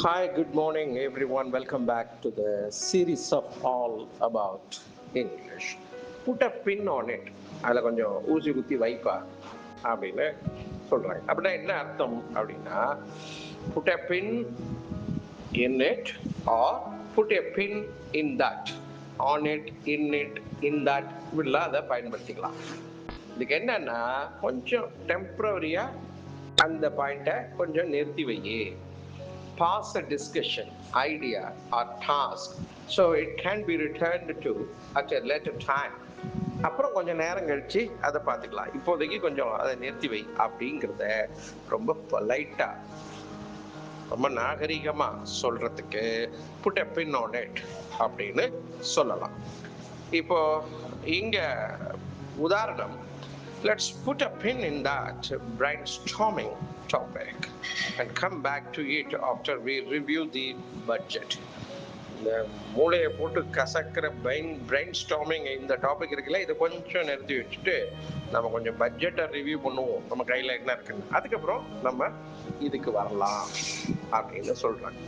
Hi, good morning, everyone. Welcome back to the series of All About English. Put a pin on it. அதில் கொஞ்சம் ஊசி குத்தி வைப்பா அப்படின்னு சொல்கிறாங்க. அப்படின்னா என்ன அர்த்தம் அப்படின்னா, put a pin in it or put a pin in that. On it, in it, in that இப்படிலாம் அதை பயன்படுத்திக்கலாம். இதுக்கு என்னன்னா, கொஞ்சம் டெம்பரரியாக அந்த பாயிண்ட்டை கொஞ்சம் நிறுத்தி வையே. Pause a discussion, idea, or task so it can be returned to at a later time. அப்புறம் கொஞ்சம் நேரம் கழிச்சு அதை பார்த்துக்கலாம், இப்போதைக்கு கொஞ்சம் அதை நிறுத்தி வை அப்படிங்கிறத ரொம்ப பொலைட்டா, ரொம்ப நாகரிகமா சொல்றதுக்கு put a pin on it அப்படின்னு சொல்லலாம். இப்போ இங்க உதாரணம், let's put a pin in that brainstorming topic and come back to it after we review the budget. இந்த மூளையை போட்டு கசக்கிற பிரெயின் ஸ்டார்மிங் இந்த டாபிக் இருக்குல்ல, இதை கொஞ்சம் நிறுத்தி வச்சுட்டு நம்ம கொஞ்சம் பட்ஜெட்டை ரிவ்யூ பண்ணுவோம், நம்ம கையில் என்ன இருக்குன்னு, அதுக்கப்புறம் நம்ம இதுக்கு வரலாம் அப்படின்னு சொல்றாங்க.